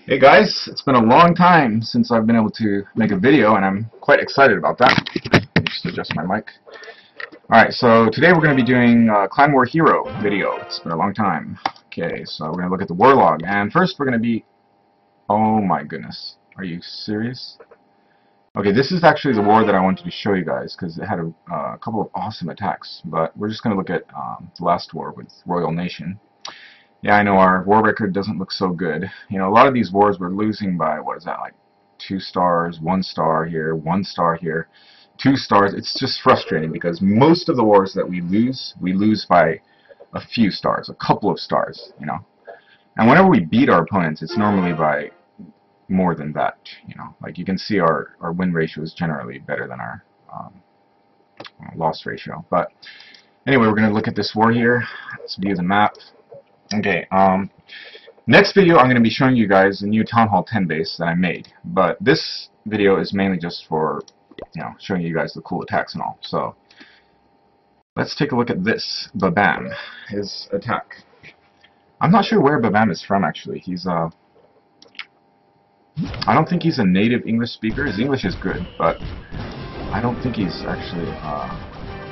Hey guys, it's been a long time since I've been able to make a video, and I'm quite excited about that. Let me just adjust my mic. Alright, so today we're going to be doing a Clan War Hero video. It's been a long time. Okay, so we're going to look at the war log, and first we're going to be... Oh my goodness, are you serious? Okay, this is actually the war that I wanted to show you guys, because it had a couple of awesome attacks, but we're just going to look at the last war with Royal Nation. Yeah, I know our war record doesn't look so good. You know, a lot of these wars we're losing by, what is that, like 2 stars, 1 star here, 1 star here, 2 stars. It's just frustrating because most of the wars that we lose by a few stars, a couple of stars, you know. And whenever we beat our opponents, it's normally by more than that, you know. Like you can see our win ratio is generally better than our loss ratio. But anyway, we're going to look at this war here. Let's view the map. Okay, next video I'm going to be showing you guys a new Town Hall 10 base that I made, but this video is mainly just for, you know, showing you guys the cool attacks and all. So let's take a look at this Babam, his attack. I'm not sure where Babam is from actually. He's I don't think he's a native English speaker. His English is good, but I don't think he's actually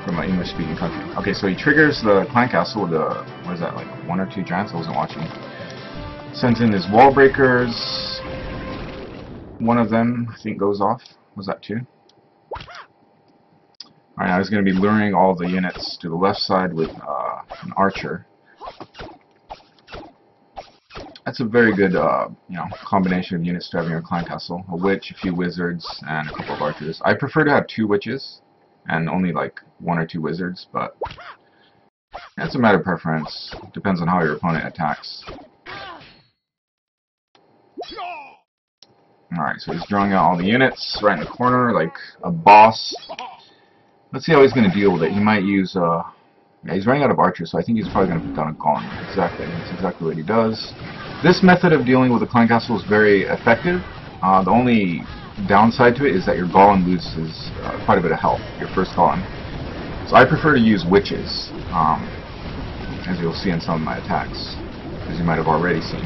from an English-speaking country. Okay, so he triggers the clan castle with a, what is that, like 1 or 2 giants? I wasn't watching. Sends in his wall breakers. One of them, I think, goes off. Was that 2? Alright, now he's going to be luring all the units to the left side with an archer. That's a very good, you know, combination of units to have in your clan castle. A witch, a few wizards, and a couple of archers. I prefer to have 2 witches and only like 1 or 2 wizards, but it's a matter of preference. Depends on how your opponent attacks. Alright, so he's drawing out all the units right in the corner like a boss. Let's see how he's going to deal with it. He might use yeah, he's running out of archers, so I think he's probably going to put down a golem. Exactly, that's exactly what he does. This method of dealing with the clan castle is very effective. The only downside to it is that your golem loses quite a bit of health, your first golem. So I prefer to use witches, as you'll see in some of my attacks, as you might have already seen.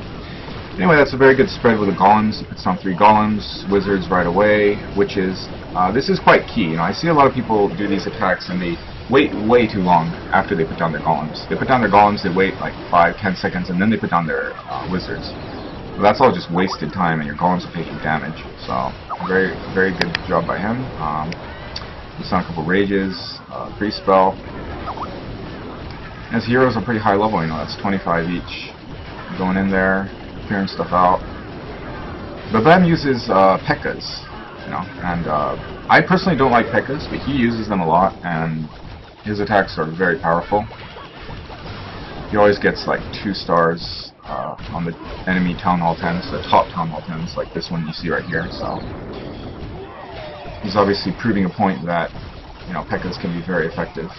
Anyway, that's a very good spread with the golems. It puts down 3 golems, wizards right away, witches. This is quite key. You know, I see a lot of people do these attacks and they wait way too long after they put down their golems. They put down their golems, they wait like 5-10 seconds, and then they put down their wizards. Well, that's all just wasted time, and your golems will take you damage. So, very good job by him. He's on a couple rages, free spell. His heroes are pretty high level, you know, that's 25 each. Going in there, clearing stuff out. Babam uses P.E.K.K.A.s, you know, and I personally don't like P.E.K.K.A.s, but he uses them a lot, and his attacks are very powerful. He always gets like 2 stars on the enemy Town Hall 10s, the top Town Hall 10s, like this one you see right here. So he's obviously proving a point that, you know, P.E.K.K.A.s can be very effective.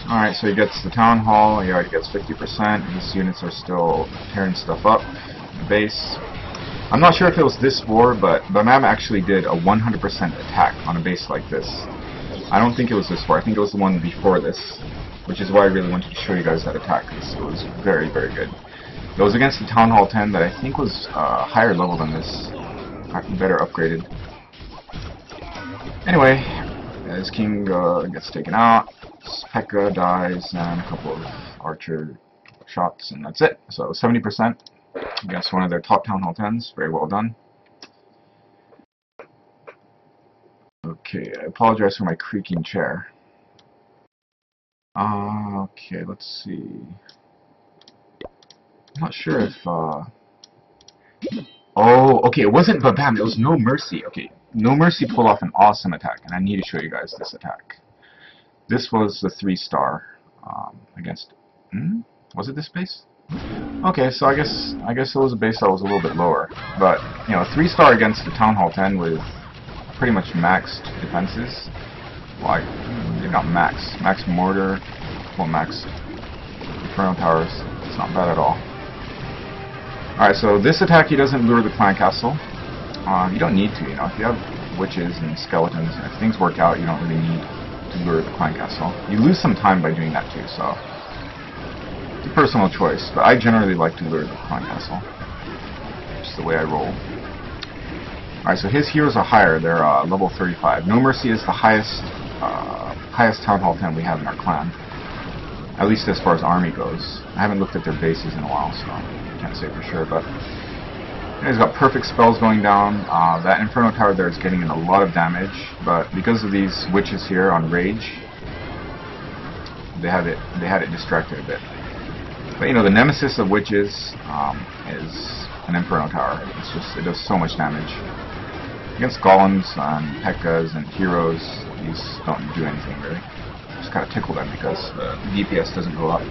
Alright, so he gets the Town Hall, he already gets 50%, his units are still tearing stuff up in the base. I'm not sure if it was this war, but Babam actually did a 100% attack on a base like this. I don't think it was this war, I think it was the one before this, which is why I really wanted to show you guys that attack, because it was very, very good. It was against the Town Hall 10 that I think was higher level than this, better upgraded. Anyway, his king gets taken out, P.E.K.K.A. dies, and a couple of archer shots, and that's it. So 70% against one of their top Town Hall 10s, very well done. Okay, I apologize for my creaking chair. Okay, let's see. I'm not sure if, oh, okay, it wasn't Babam, it was No Mercy. Okay, No Mercy pulled off an awesome attack, and I need to show you guys this attack. This was the 3-star, against, was it this base? Okay, so I guess it was a base that was a little bit lower. But, you know, 3-star against the Town Hall 10 with pretty much maxed defenses. Like, maybe not max mortar, well, max inferno towers. It's not bad at all. Alright, so this attack, he doesn't lure the clan castle. You don't need to, you know, if you have witches and skeletons, and if things work out, you don't really need to lure the clan castle. You lose some time by doing that too, so It's a personal choice, but I generally like to lure the Clan Castle. Just the way I roll. Alright, so his heroes are higher. They're level 35. No Mercy is the highest Town Hall 10 we have in our clan. At least as far as army goes. I haven't looked at their bases in a while, so I can't say for sure, but he's got perfect spells going down. That Inferno Tower there is getting in a lot of damage, but because of these witches here on Rage, they had it distracted a bit. But you know, the nemesis of witches is an Inferno Tower. It does so much damage. Against golems and P.E.K.K.A.s and heroes, these don't do anything really. Just kind of tickle them because the DPS doesn't go up.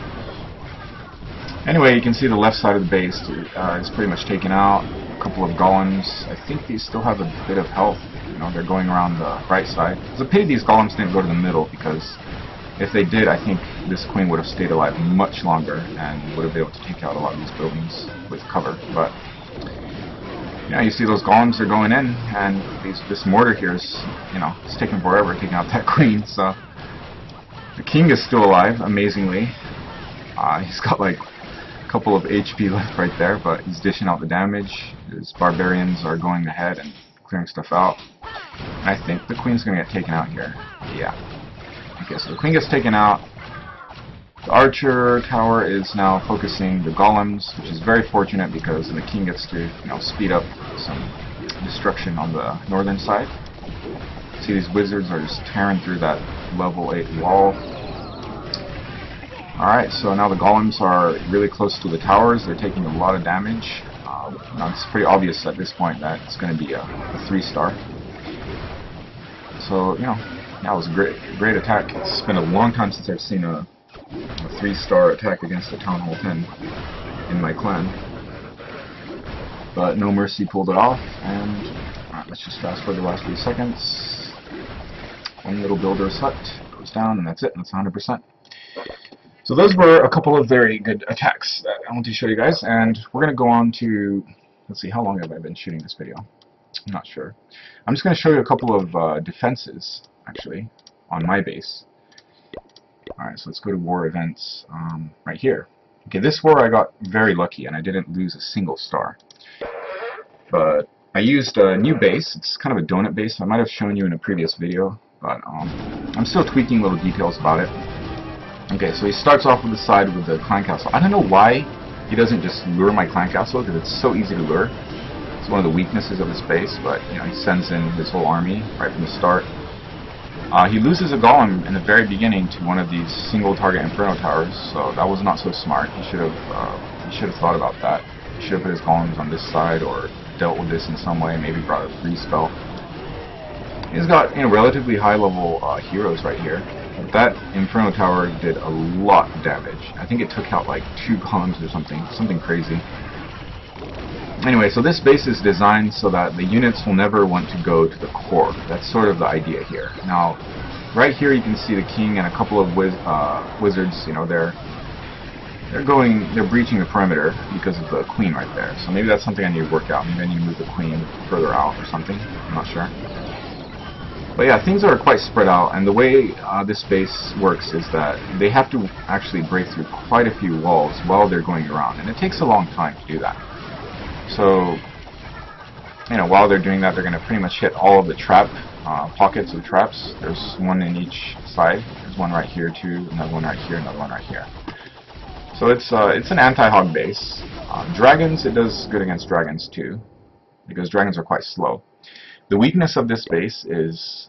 Anyway, you can see the left side of the base is pretty much taken out. A couple of golems. I think these still have a bit of health. You know, they're going around the right side. It's a pity these golems didn't go to the middle, because if they did, I think this queen would have stayed alive much longer and would have been able to take out a lot of these buildings with cover. But yeah, you see those golems are going in, and this mortar here is, you know, it's taking forever taking out that queen. So the king is still alive, amazingly. He's got like a couple of HP left right there, but he's dishing out the damage. His barbarians are going ahead and clearing stuff out. And I think the queen's going to get taken out here. Yeah. Okay, so the queen gets taken out. The archer tower is now focusing the golems, which is very fortunate because the king gets to, you know, speed up some destruction on the northern side. See, these wizards are just tearing through that level 8 wall. Alright, so now the golems are really close to the towers. They're taking a lot of damage. Now it's pretty obvious at this point that it's going to be a 3-star. So, you know, that was a great attack. It's been a long time since I've seen a 3-star attack against the Town Hall 10 in my clan. But No Mercy pulled it off, and alright, let's just fast forward the last few seconds. One little builder's hut goes down, and that's it. That's 100%. So those were a couple of very good attacks that I want to show you guys, and we're going to go on to, let's see, how long have I been shooting this video? I'm not sure. I'm just going to show you a couple of defenses, actually, on my base. Alright, so let's go to war events right here. Okay, this war I got very lucky and I didn't lose a single star. But I used a new base. It's kind of a donut base. I might have shown you in a previous video, but I'm still tweaking little details about it. Okay, so he starts off with the side with the clan castle. I don't know why he doesn't just lure my clan castle, because it's so easy to lure. It's one of the weaknesses of his base, but you know, he sends in his whole army right from the start. He loses a golem in the very beginning to one of these single target Inferno towers, so that was not so smart. He should have thought about that. He should have put his golems on this side or dealt with this in some way, maybe brought a free spell. He's got, you know, relatively high level heroes right here. But that Inferno tower did a lot of damage. I think it took out like 2 golems or something crazy. Anyway, so this base is designed so that the units will never want to go to the core. That's sort of the idea here. Now, right here you can see the king and a couple of wizards. You know, they're breaching the perimeter because of the queen right there. So maybe that's something I need to work out. Maybe I need to move the queen further out or something. I'm not sure. But yeah, things are quite spread out, and the way this base works is that they have to actually break through quite a few walls while they're going around, and it takes a long time to do that. So, you know, while they're doing that, they're going to pretty much hit all of the trap pockets of traps. There's one in each side. There's one right here too, another one right here, another one right here. So it's an anti-hog base. Dragons, it does good against dragons too, because dragons are quite slow. The weakness of this base is,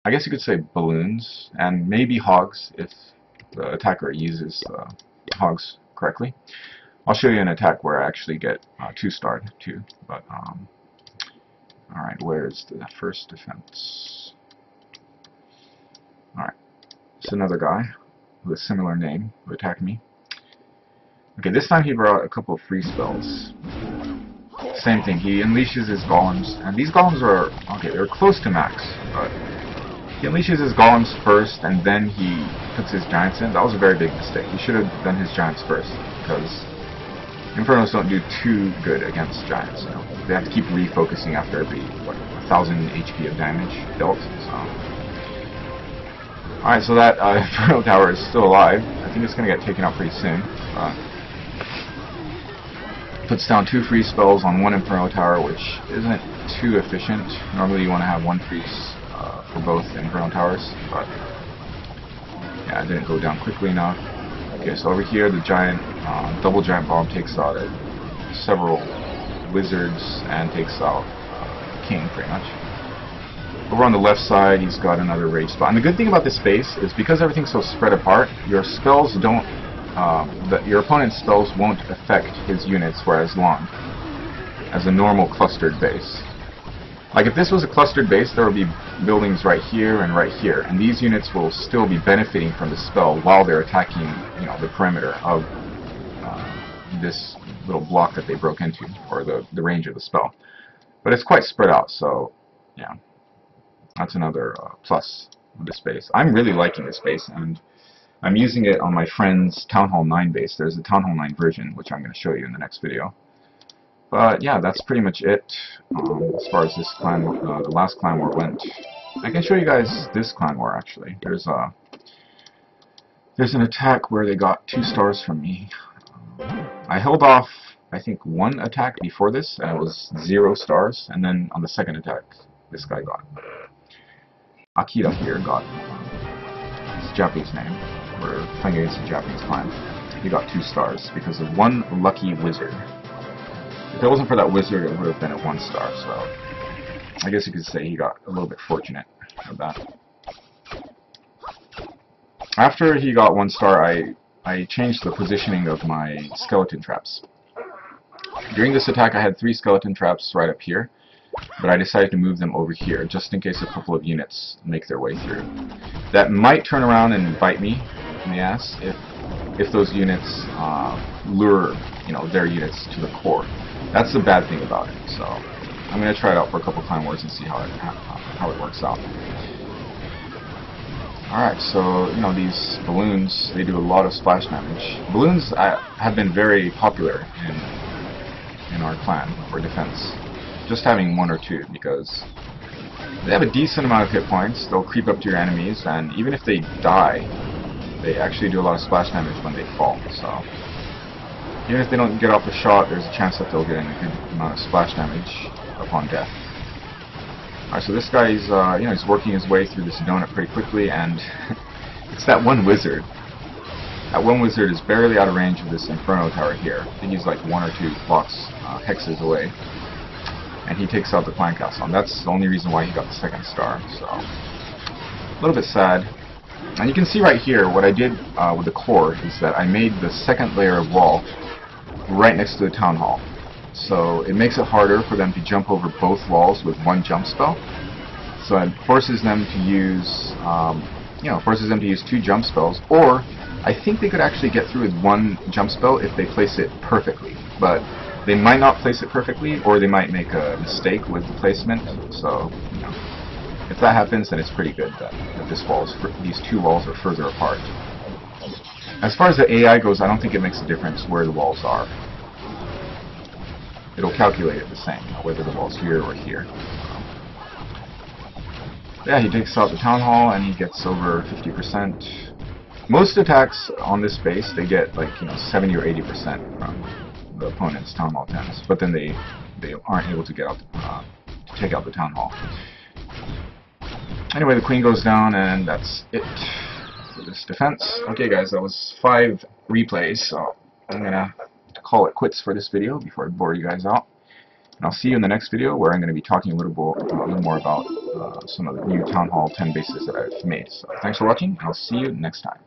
I guess you could say, balloons, and maybe hogs if the attacker uses hogs correctly. I'll show you an attack where I actually get 2-starred too. But alright, where's the first defense? Alright, it's another guy with a similar name who attacked me. Okay, this time he brought a couple of free spells. Same thing, he unleashes his golems, and these golems are, okay, they're close to max, but he unleashes his golems first, and then he puts his giants in. That was a very big mistake. He should have done his giants first, because Infernos don't do too good against giants. You know, they have to keep refocusing after every, what, 1,000 HP of damage dealt. So, alright, so that Inferno tower is still alive, I think it's going to get taken out pretty soon. Puts down 2 freeze spells on 1 Inferno Tower, which isn't too efficient. Normally you want to have 1 freeze for both Inferno Towers, but yeah, it didn't go down quickly enough. Okay, so over here the giant, double giant bomb takes out several wizards and takes out King pretty much. Over on the left side, he's got another rage spell. And the good thing about this base is because everything's so spread apart, your spells don't, your opponent's spells won't affect his units for as long as a normal clustered base. Like if this was a clustered base, there would be buildings right here, and these units will still be benefiting from the spell while they're attacking, you know, the perimeter of this little block that they broke into, or the range of the spell. But it's quite spread out, so yeah. That's another plus of this base. I'm really liking this base, and I'm using it on my friend's Town Hall 9 base. There's a Town Hall 9 version, which I'm going to show you in the next video. But yeah, that's pretty much it as far as this clan, the last clan war went. I can show you guys this clan war actually. There's an attack where they got 2 stars from me. I held off, I think, 1 attack before this, and it was 0 stars. And then on the second attack, this guy got. Akira here got his Japanese name. We're playing against a Japanese clan. He got 2 stars because of 1 lucky wizard. If it wasn't for that wizard, it would have been a 1 star. So I guess you could say he got a little bit fortunate with that. After he got 1 star, I changed the positioning of my skeleton traps. During this attack, I had 3 skeleton traps right up here, but I decided to move them over here just in case a couple of units make their way through. That might turn around and bite me in the ass if those units lure, you know, their units to the core. That's the bad thing about it. So I'm going to try it out for a couple clan wars and see how it works out. Alright, so you know, these balloons, they do a lot of splash damage. Balloons have been very popular in our clan for defense. Just having 1 or 2, because they have a decent amount of hit points. They'll creep up to your enemies, and even if they die, they actually do a lot of splash damage when they fall. So even if they don't get off a shot, there's a chance that they'll get a good amount of splash damage upon death. Alright, so this guy, you know, he's working his way through this donut pretty quickly, and it's that 1 wizard. That 1 wizard is barely out of range of this Inferno Tower here. I think he's like 1 or 2 blocks, hexes away. And he takes out the clan castle, and that's the only reason why he got the 2nd star. So a little bit sad. And you can see right here what I did with the core is that I made the 2nd layer of wall right next to the town hall. So it makes it harder for them to jump over both walls with 1 jump spell. So it forces them to use, you know, forces them to use 2 jump spells. Or I think they could actually get through with 1 jump spell if they place it perfectly. But they might not place it perfectly, or they might make a mistake with the placement. So, you know, if that happens, then it's pretty good that these 2 walls are further apart. As far as the AI goes, I don't think it makes a difference where the walls are. It'll calculate it the same, whether the wall's here or here. Yeah, he takes out the town hall and he gets over 50%. Most attacks on this base, they get like, you know, 70 or 80% from the opponent's town hall 10s, but then they aren't able to get out to take out the town hall. Anyway, the queen goes down, and that's it for this defense. Okay, guys, that was 5 replays, so I'm gonna call it quits for this video before I bore you guys out. And I'll see you in the next video, where I'm going to be talking a little more about some of the new Town Hall 10 bases that I've made. So thanks for watching, and I'll see you next time.